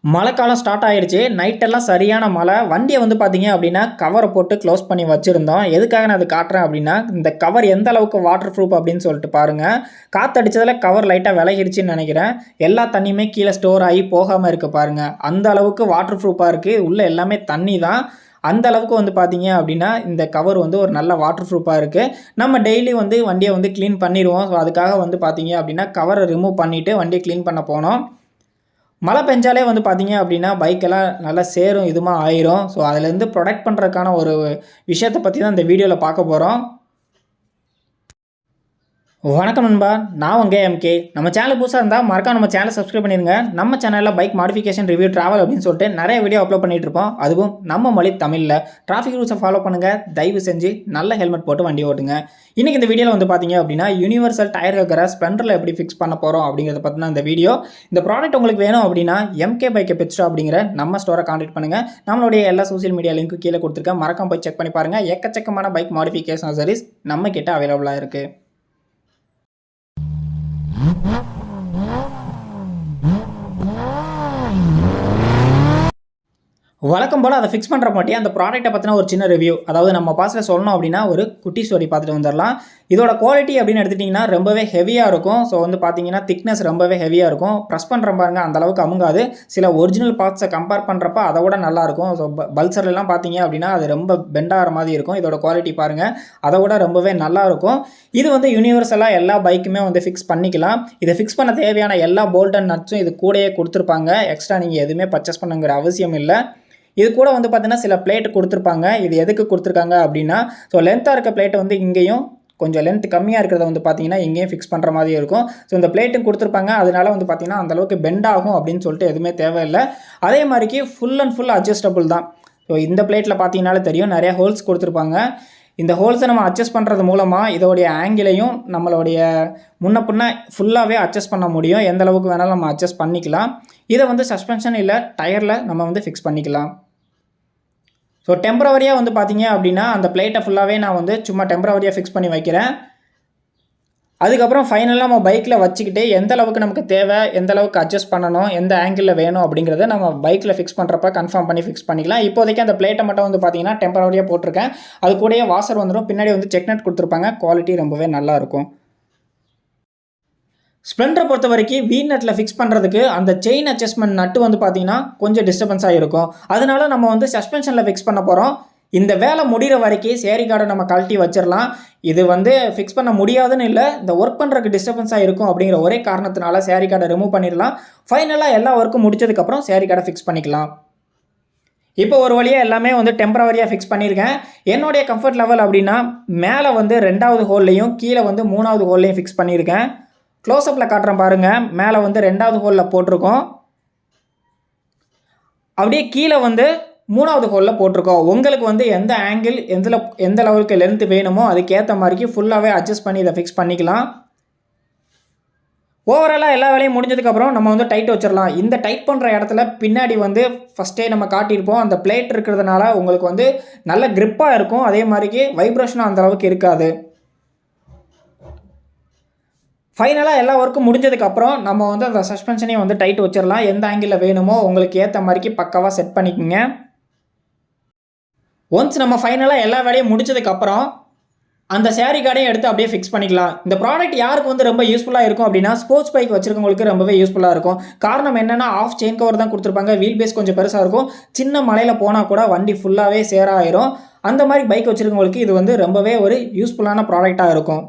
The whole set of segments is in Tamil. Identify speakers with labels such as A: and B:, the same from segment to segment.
A: மழைக்காலம் ஸ்டார்ட் ஆயிடுச்சு. நைட்டெல்லாம் சரியான மழை. வண்டியை வந்து பார்த்தீங்க அப்படின்னா கவரை போட்டு க்ளோஸ் பண்ணி வச்சுருந்தோம். எதுக்காக நான் அது காட்டுறேன் அப்படின்னா, இந்த கவர் எந்த அளவுக்கு வாட்டர் ப்ரூஃப் அப்படின்னு சொல்லிட்டு பாருங்கள். காற்றடிச்சதில் கவர் லைட்டாக விலகிடுச்சின்னு நினைக்கிறேன். எல்லா தண்ணியுமே கீழே ஸ்டோர் ஆகி போகாமல் இருக்குது பாருங்கள். அந்த அளவுக்கு வாட்டர் ப்ரூஃபாக இருக்குது. உள்ளே எல்லாமே தண்ணி தான். அந்த அளவுக்கு வந்து பார்த்தீங்க அப்படின்னா இந்த கவர் வந்து ஒரு நல்ல வாட்டர் ப்ரூஃபாக இருக்குது. நம்ம டெய்லி வந்து வண்டியை வந்து க்ளீன் பண்ணிடுவோம். ஸோ அதுக்காக வந்து பார்த்தீங்க அப்படின்னா கவரை ரிமூவ் பண்ணிவிட்டு வண்டியை க்ளீன் பண்ண போனோம். மழை பெஞ்சாலே வந்து பார்த்தீங்க அப்படின்னா பைக்கெல்லாம் நல்லா சேரும் இதுமா ஆயிரும். ஸோ அதுலேருந்து ப்ரொடெக்ட் பண்ணுறதுக்கான ஒரு விஷயத்தை பற்றி தான் இந்த வீடியோவில் பார்க்க போகிறோம். வணக்கம் நண்பா, நான் உங்கள் எம்கே. நம்ம சேனல் புதுசாக இருந்தால் மறக்காம நம்ம சேனலை சப்ஸ்கிரைப் பண்ணிடுங்க. நம்ம சேனலில் பைக் மாடிஃபிகேஷன் ரிவ்யூ ட்ராவல் அப்படின்னு சொல்லிட்டு நிறைய வீடியோ அப்லோட் பண்ணிட்டு இருப்போம். அதுவும் நம்ம மொழி தமிழில். டிராஃபிக் ரூல்ஸை ஃபாலோ பண்ணுங்கள். தயவு செஞ்சு நல்ல ஹெல்மெட் போட்டு வண்டி ஓட்டுங்க. இன்றைக்கி இந்த வீடியோவில் வந்து பார்த்தீங்க அப்படின்னா யூனிவர்சல் டயர் இருக்கிற ஸ்ப்ளெண்டரில் எப்படி ஃபிக்ஸ் பண்ண போகிறோம் அப்படிங்கிறத பற்றினா இந்த வீடியோ. இந்த ப்ராடக்ட் உங்களுக்கு வேணும் அப்படின்னா எம்கே பைக்கை PITSTOP அப்படிங்கிற நம்ம ஸ்டோரை கான்டாக்ட் பண்ணுங்கள். நம்மளுடைய எல்லா சோசியல் மீடியா லிங்க்கும் கீழே கொடுத்துருக்கேன். மறக்காம போய் செக் பண்ணி பாருங்கள். எக்கச்சக்கமான பைக் மாடிஃபிகேஷன் சர்வீஸ் நம்ம கிட்ட அவைலபிளாக இருக்குது. வழக்கம் போல் அதை ஃபிக்ஸ் பண்ணுற மாட்டி அந்த ப்ராடக்ட்டை பற்றின ஒரு சின்ன ரிவ்யூ, அதாவது நம்ம பாஸில் சொல்லணும் அப்படின்னா ஒரு குட்டி ஸ்டோரி பார்த்துட்டு வந்துடலாம். இதோட குவாலிட்டி அப்படின்னு எடுத்துட்டிங்கன்னா ரொம்பவே ஹெவியாக இருக்கும். ஸோ வந்து பார்த்தீங்கன்னா திக்னஸ் ரொம்பவே ஹெவியாக இருக்கும். ப்ரெஸ் பண்ணுற பாருங்க அந்தளவுக்கு அமுங்காது. சில ஒரிஜினல் பார்ட்ஸை கம்பேர் பண்ணுறப்ப அதை விட நல்லாயிருக்கும். ஸோ பல்சர்லாம் பார்த்தீங்க அப்படின்னா அது ரொம்ப பெண்டாகிற மாதிரி இருக்கும். இதோட குவாலிட்டி பாருங்கள், அதை விட ரொம்பவே நல்லாயிருக்கும். இது வந்து யூனிவர்சலாக எல்லா பைக்குமே வந்து ஃபிக்ஸ் பண்ணிக்கலாம். இதை ஃபிக்ஸ் பண்ண தேவையான எல்லா போல்ட் அண்ட் நட்ஸும் இது கூடயே கொடுத்துருப்பாங்க. எக்ஸ்ட்ரா நீங்கள் எதுவுமே பர்ச்சேஸ் பண்ணுங்கிற அவசியம் இல்லை. இது கூட வந்து பார்த்தீங்கன்னா சில பிளேட் கொடுத்துருப்பாங்க. இது எதுக்கு கொடுத்துருக்காங்க அப்படின்னா, ஸோ லென்த்தாக இருக்க பிளேட்டை வந்து இங்கேயும் கொஞ்சம் லென்த் கம்மியாக இருக்கிறத வந்து பார்த்தீங்கன்னா இங்கேயும் ஃபிக்ஸ் பண்ணுற மாதிரி இருக்கும். ஸோ இந்த பிளேட்டும் கொடுத்துருப்பாங்க. அதனால வந்து பார்த்தீங்கன்னா அந்தளவுக்கு பெண்ட் ஆகும் அப்படின்னு சொல்லிட்டு எதுவுமே தேவையில்லை. அதே மாதிரிக்கு ஃபுல் அண்ட் ஃபுல் அட்ஜஸ்டபுள் தான். ஸோ இந்த பிளேட்டில் பார்த்தீங்கன்னாலே தெரியும் நிறைய ஹோல்ஸ் கொடுத்துருப்பாங்க. இந்த ஹோல்ஸை நம்ம அட்ஜஸ்ட் பண்ணுறது மூலமாக இதோடைய ஆங்கிளையும் நம்மளுடைய முன்ன பின்ன ஃபுல்லாகவே அட்ஜஸ்ட் பண்ண முடியும். எந்த அளவுக்கு வேணாலும் நம்ம அட்ஜஸ்ட் பண்ணிக்கலாம். இதை வந்து சஸ்பென்ஷன் இல்லை டயரில் நம்ம வந்து ஃபிக்ஸ் பண்ணிக்கலாம். ஸோ டெம்பரவரியாக வந்து பார்த்தீங்க அப்படின்னா அந்த பிளேட்டை ஃபுல்லாகவே நான் வந்து சும்மா டெம்பரவரியாக ஃபிக்ஸ் பண்ணி வைக்கிறேன். அதுக்கப்புறம் ஃபைனலாக நம்ம பைக்கில் வச்சுக்கிட்டு எந்த அளவுக்கு நமக்கு தேவை, எந்த அளவுக்கு அட்ஜஸ்ட் பண்ணணும், எந்த ஆங்கிளில் வேணும் அப்படிங்கிறத நம்ம பைக்கில் ஃபிக்ஸ் பண்ணுறப்ப கன்ஃபார்ம் பண்ணி ஃபிக்ஸ் பண்ணிக்கலாம். இப்போதைக்கு அந்த பிளேட்டை மட்டும் வந்து பார்த்தீங்கன்னா டெம்பரவரியாக போட்டிருக்கேன். அது கூடயே வாசர் வந்துடும். பின்னாடி வந்து செக் நட் கொடுத்துருப்பாங்க. குவாலிட்டி ரொம்பவே நல்லாயிருக்கும். ஸ்ப்ளெண்டரை பொறுத்த வரைக்கும் வீ நட்டில் ஃபிக்ஸ் பண்ணுறதுக்கு அந்த செயின் அட்ஜஸ்ட்மெண்ட் நட்டு வந்து பார்த்தீங்கன்னா கொஞ்சம் டிஸ்டர்பன்ஸாக இருக்கும். அதனால நம்ம வந்து சஸ்பென்ஷனில் ஃபிக்ஸ் பண்ண போகிறோம். இந்த வேலை முடிகிற வரைக்கும் சேரி கார்டை நம்ம கழட்டி வச்சிடலாம். இது வந்து ஃபிக்ஸ் பண்ண முடியாதுன்னு இல்லை, இந்த ஒர்க் பண்ணுறதுக்கு டிஸ்டர்பன்ஸாக இருக்கும் அப்படிங்கிற ஒரே காரணத்தினால சேரி கார்டை ரிமூவ் பண்ணிடலாம். ஃபைனலாக எல்லா ஒர்க்கும் முடிச்சதுக்கப்புறம் சேரி கார்டை ஃபிக்ஸ் பண்ணிக்கலாம். இப்போ ஒரு வழியாக எல்லாமே வந்து டெம்பரவரியாக ஃபிக்ஸ் பண்ணியிருக்கேன். என்னுடைய கம்ஃபர்ட் லெவல் அப்படின்னா மேலே வந்து 2வது ஹோல்லையும் கீழே வந்து 3வது ஹோல்லையும் ஃபிக்ஸ் பண்ணியிருக்கேன். க்ளோஸ்அப்பில் காட்டுறேன் பாருங்கள். மேலே வந்து 2வது ஹோலில் போட்டிருக்கோம். அப்படியே கீழே வந்து 3வது ஹோலில் போட்டிருக்கோம். உங்களுக்கு வந்து எந்த ஆங்கிள் எந்த லெவலுக்கு லென்த் வேணுமோ அதுக்கேற்ற மாதிரிக்கு ஃபுல்லாகவே அட்ஜஸ்ட் பண்ணி இதை ஃபிக்ஸ் பண்ணிக்கலாம். ஓவராலாக எல்லா வேலையும் முடிஞ்சதுக்கப்புறம் நம்ம வந்து டைட் வச்சிடலாம். இந்த டைட் பண்ணுற இடத்துல பின்னாடி வந்து ஃபஸ்ட்டே நம்ம காட்டியிருப்போம். அந்த பிளேட் இருக்கிறதுனால உங்களுக்கு வந்து நல்ல கிரிப்பாக இருக்கும். அதே மாதிரிக்கு வைப்ரேஷனும் அந்தளவுக்கு இருக்காது. ஃபைனலாக எல்லா ஒர்க்கும் முடிஞ்சதுக்கப்புறம் நம்ம வந்து அந்த சஸ்பென்ஷனையும் வந்து டைட் வச்சிடலாம். எந்த ஆங்கிளில் வேணுமோ உங்களுக்கு ஏற்ற மாதிரிக்கு பக்காவாக செட் பண்ணிக்கோங்க. ஒன்ஸ் நம்ம ஃபைனலாக எல்லா வேலையும் முடிச்சதுக்கப்புறம் அந்த சேரி கார்டையும் எடுத்து அப்படியே ஃபிக்ஸ் பண்ணிக்கலாம். இந்த ப்ராடக்ட் யாருக்கு வந்து ரொம்ப யூஸ்ஃபுல்லாக இருக்கும் அப்படின்னா ஸ்போர்ட்ஸ் பைக் வச்சுருக்கவங்களுக்கு ரொம்பவே யூஸ்ஃபுல்லாக இருக்கும். காரணம் என்னென்னா ஆஃப் செயின் கவர் தான் கொடுத்துருப்பாங்க. வீல் பேஸ் கொஞ்சம் பெருசாக இருக்கும். சின்ன மலையில் போனால் கூட வண்டி ஃபுல்லாகவே சேராயிரும். அந்த மாதிரி பைக் வச்சுருக்கவங்களுக்கு இது வந்து ரொம்பவே ஒரு யூஸ்ஃபுல்லான ப்ராடக்டாக இருக்கும்.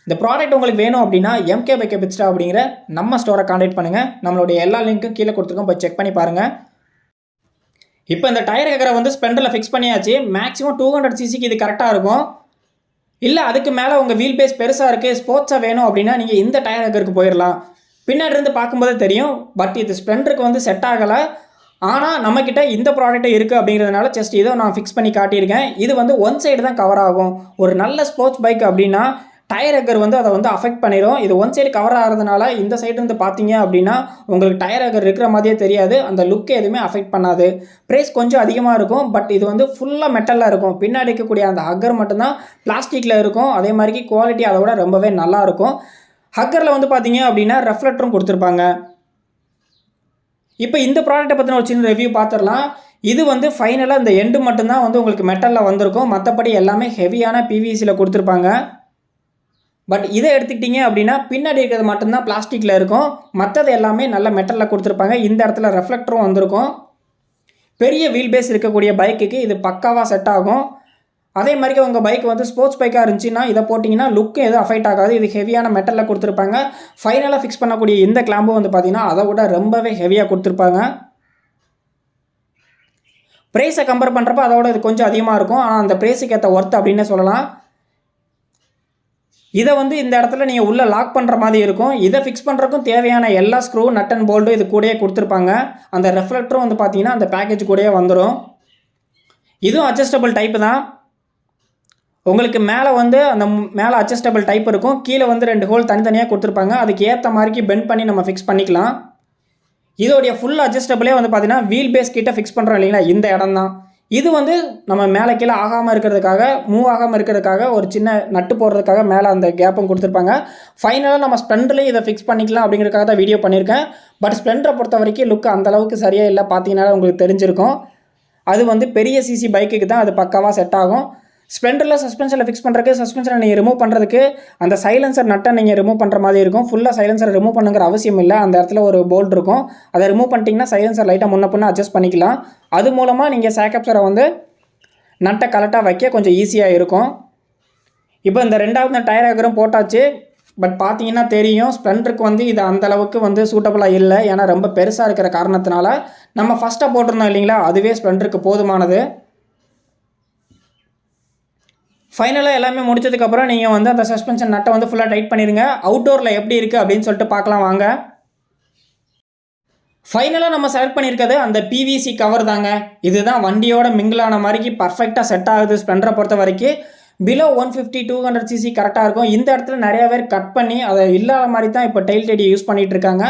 A: இந்த ப்ராடக்ட் உங்களுக்கு வேணும் அப்படின்னா எம்கே பைக்கை PITSTOP அப்படிங்கிற நம்ம ஸ்டோரை கான்டாக்ட் பண்ணுங்கள். நம்மளுடைய எல்லா லிங்க்கும் கீழே கொடுத்துருக்கோம். போய் செக் பண்ணி பாருங்கள். இப்போ இந்த டயர் கேக்கரை வந்து ஸ்ப்ளெண்டரில் ஃபிக்ஸ் பண்ணியாச்சு. மேக்ஸிமம் 200cc இது கரெக்டாக இருக்கும். இல்லை அதுக்கு மேலே உங்கள் வீல் பேஸ் பெருசாக இருக்குது, ஸ்போர்ட்ஸாக வேணும் அப்படின்னா நீங்கள் இந்த டயர் கேக்கருக்கு போயிடலாம். பின்னாடி இருந்து பார்க்கும்போதே தெரியும். பட் இது ஸ்ப்ளெண்டருக்கு வந்து செட் ஆகலை. ஆனால் நம்மக்கிட்ட இந்த ப்ராடக்ட்டே இருக்குது அப்படிங்கிறதுனால ஜஸ்ட் இதை நான் ஃபிக்ஸ் பண்ணி காட்டியிருக்கேன். இது வந்து ஒன் சைடு தான் கவர் ஆகும். ஒரு நல்ல ஸ்போர்ட்ஸ் பைக் அப்படின்னா டயர் ஹக்கர் வந்து அதை வந்து அஃபெக்ட் பண்ணிடும். இது ஒன் சைடு கவர் ஆகிறதுனால இந்த சைடு வந்து பார்த்தீங்க அப்படின்னா உங்களுக்கு டயர் ஹக்கர் இருக்கிற மாதிரியே தெரியாது. அந்த லுக்கே எதுவுமே அஃபெக்ட் பண்ணாது. ப்ரைஸ் கொஞ்சம் அதிகமாக இருக்கும். பட் இது வந்து ஃபுல்லாக மெட்டலில் இருக்கும். பின்னாடி இருக்கக்கூடிய அந்த ஹக்கர் மட்டும்தான் பிளாஸ்டிக்கில் இருக்கும். அதே மாதிரி குவாலிட்டி அதை விட ரொம்பவே நல்லாயிருக்கும். ஹக்கரில் வந்து பார்த்தீங்க அப்படின்னா ரெஃப்ளெக்டரும் கொடுத்துருப்பாங்க. இப்போ இந்த ப்ராடக்ட்டை பற்றின ஒரு சின்ன ரிவ்யூ பார்த்துடலாம். இது வந்து ஃபைனலாக இந்த எண்டு மட்டும்தான் வந்து உங்களுக்கு மெட்டலில் வந்திருக்கும். மற்றபடி எல்லாமே ஹெவியான பிவிசியில் கொடுத்துருப்பாங்க. பட் இதை எடுத்துக்கிட்டிங்க அப்படின்னா பின்னாடி இருக்கிறது மட்டும்தான் பிளாஸ்டிக்கில் இருக்கும். மற்றது எல்லாமே நல்ல மெட்டலில் கொடுத்துருப்பாங்க. இந்த இடத்துல ரெஃப்ளெக்டரும் வந்திருக்கும். பெரிய வீல் பேஸ் இருக்கக்கூடிய பைக்குக்கு இது பக்காவாக செட் ஆகும். அதே மாதிரி உங்கள் பைக் வந்து ஸ்போர்ட்ஸ் பைக்காக இருந்துச்சுன்னா இதை போட்டிங்கன்னா லுக்கு எதுவும் அஃபெக்ட் ஆகாது. இது ஹெவியான மெட்டலில் கொடுத்துருப்பாங்க. ஃபைனலாக ஃபிக்ஸ் பண்ணக்கூடிய இந்த கிளாம்பும் வந்து பார்த்திங்கன்னா அதை விட ரொம்பவே ஹெவியாக கொடுத்துருப்பாங்க. ப்ரைஸை கம்பேர் பண்ணுறப்ப அதோட இது கொஞ்சம் அதிகமாக இருக்கும். ஆனால் அந்த ப்ரைஸுக்கு ஏற்ற ஒர்த் அப்படின்னு சொல்லலாம். இதை வந்து இந்த இடத்துல நீங்கள் உள்ளே லாக் பண்ணுற மாதிரி இருக்கும். இதை ஃபிக்ஸ் பண்ணுறதுக்கும் தேவையான எல்லா ஸ்க்ரூ நட் அண்ட் போல்ட்டும் இது கூடயே கொடுத்துருப்பாங்க. அந்த ரெஃப்ளெக்டரும் வந்து பார்த்தீங்கன்னா அந்த பேக்கேஜ் கூடயே வந்துடும். இதுவும் அட்ஜஸ்டபிள் டைப்பு தான். உங்களுக்கு மேலே வந்து அந்த மேலே அட்ஜஸ்டபிள் டைப் இருக்கும். கீழே வந்து 2 ஹோல் தனித்தனியாக கொடுத்துருப்பாங்க. அதுக்கு ஏற்ற மாதிரிக்கு பெண்ட் பண்ணி நம்ம ஃபிக்ஸ் பண்ணிக்கலாம். இதோடைய ஃபுல் அட்ஜஸ்டபிளே வந்து பார்த்தீங்கன்னா வீல் பேஸ் கிட்ட ஃபிக்ஸ் பண்ணுறோம் இல்லைங்களா, இந்த இடம் தான். இது வந்து நம்ம மேலே கீழே ஆகாமல் இருக்கிறதுக்காக, மூவ் ஆகாமல் இருக்கிறதுக்காக ஒரு சின்ன நட்டு போடுறதுக்காக மேலே அந்த கேப்பும் கொடுத்துருப்பாங்க. ஃபைனலாக நம்ம ஸ்ப்ளெண்டர்லேயும் இதை ஃபிக்ஸ் பண்ணிக்கலாம் அப்படிங்கிறதுக்காக தான் வீடியோ பண்ணியிருக்கேன். பட் ஸ்ப்ளெண்டரை பொறுத்த வரைக்கும் லுக் அந்தளவுக்கு சரியாக இல்லை. பார்த்தீங்கன்னால உங்களுக்கு தெரிஞ்சிருக்கும். அது வந்து பெரிய சிசி பைக்குக்கு தான் அது பக்காவாக செட் ஆகும். ஸ்ப்ளெண்டரில் சஸ்பென்ஷனில் ஃபிக்ஸ் பண்ணுறதுக்கு, சஸ்பென்ஷனை நீங்கள் ரிமூவ் பண்ணுறதுக்கு அந்த சைலன்சர் நட்டை நீங்கள் ரிமூவ் பண்ணுற மாதிரி இருக்கும். ஃபுல்லாக சைலன்சரை ரிமூவ் பண்ணுங்கிற அவசியம் இல்லை. அந்த இடத்துல ஒரு போல்ட் இருக்கும். அதை ரிமூவ் பண்ணிட்டீங்கன்னா சைலன்சர் லைட்டாக முன்ன பின்ன அட்ஜஸ்ட் பண்ணிக்கலாம். அது மூலமாக நீங்கள் சேக்கப்சரை வந்து நட்டை கரெக்டாக வைக்க கொஞ்சம் ஈஸியாக இருக்கும். இப்போ இந்த 2வது டயர் ஆகரும் போட்டாச்சு. பட் பார்த்தீங்கன்னா தெரியும் ஸ்ப்ளெண்டருக்கு வந்து இது அந்தளவுக்கு வந்து சூட்டபுளாக இல்லை. ஏன்னா ரொம்ப பெருசாக இருக்கிற காரணத்தினால நம்ம ஃபஸ்ட்டாக போட்டிருந்தோம் இல்லைங்களா, அதுவே ஸ்ப்ளெண்டருக்கு போதுமானது. ஃபைனலாக எல்லாமே முடிச்சதுக்கப்புறம் நீங்கள் வந்து அந்த சஸ்பென்ஷன் நட்டை வந்து ஃபுல்லாக டைட் பண்ணிடுங்க. அவுட்டோரில் எப்படி இருக்குது அப்படின்னு சொல்லிட்டு பார்க்கலாம் வாங்க. ஃபைனலாக நம்ம செலக்ட் பண்ணியிருக்கிறது அந்த பிவிசி கவர் தாங்க. இதுதான் வண்டியோட மிங்கிளான மாதிரிக்கு பர்ஃபெக்டாக செட் ஆகுது. ஸ்ப்ளெண்டரை பொறுத்த வரைக்கும் பிலோ 150-200 சிசி கரெக்டாக இருக்கும். இந்த இடத்துல நிறைய பேர் கட் பண்ணி அதை இல்லாத மாதிரி தான் இப்போ டெயில் டெடியை யூஸ் பண்ணிகிட்டு இருக்காங்க.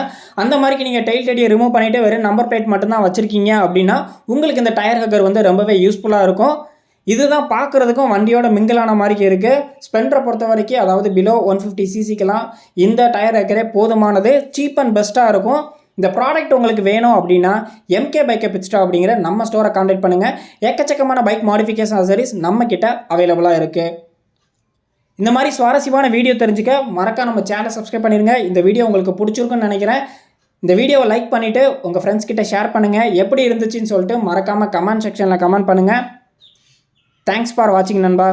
A: அந்த மாதிரிக்கு நீங்கள் டெயில் டெடியை ரிமூவ் பண்ணிவிட்டு வெறும் நம்பர் பிளேட் மட்டும்தான் வச்சுருக்கீங்க அப்படின்னா உங்களுக்கு இந்த டயர் ஹக்கர் வந்து ரொம்பவே யூஸ்ஃபுல்லாக இருக்கும். இதுதான் பார்க்குறதுக்கும் வண்டியோட மிங்கிளான மாதிரி இருக்குது. ஸ்ப்ளெண்டரை பொறுத்த வரைக்கும் அதாவது பிலோ 150 சிசிக்கெலாம் இந்த டயர் ஹக்கரே போதுமானது. சீப் அண்ட் பெஸ்ட்டாக இருக்கும். இந்த ப்ராடக்ட் உங்களுக்கு வேணும் அப்படின்னா MK பைக்கை பிட்ஸ்டாப் அப்படிங்கிற நம்ம ஸ்டோரை கான்டாக்ட் பண்ணுங்கள். எக்கச்சக்கமான பைக் மாடிஃபிகேஷன் அசரிஸ் நம்மக்கிட்ட அவைலபிளாக இருக்குது. இந்த மாதிரி சுவாரஸ்யமான வீடியோ தெரிஞ்சுக்க மறக்காம நம்ம சேனலை சப்ஸ்கிரைப் பண்ணிடுங்க. இந்த வீடியோ உங்களுக்கு பிடிச்சிருக்குன்னு நினைக்கிறேன். இந்த வீடியோவை லைக் பண்ணிவிட்டு உங்கள் ஃப்ரெண்ட்ஸ் கிட்ட ஷேர் பண்ணுங்கள். எப்படி இருந்துச்சுன்னு சொல்லிட்டு மறக்காமல் கமெண்ட் செக்ஷனில் கமெண்ட் பண்ணுங்கள். தேங்க்ஸ் ஃபார் வாட்சிங் நண்பா.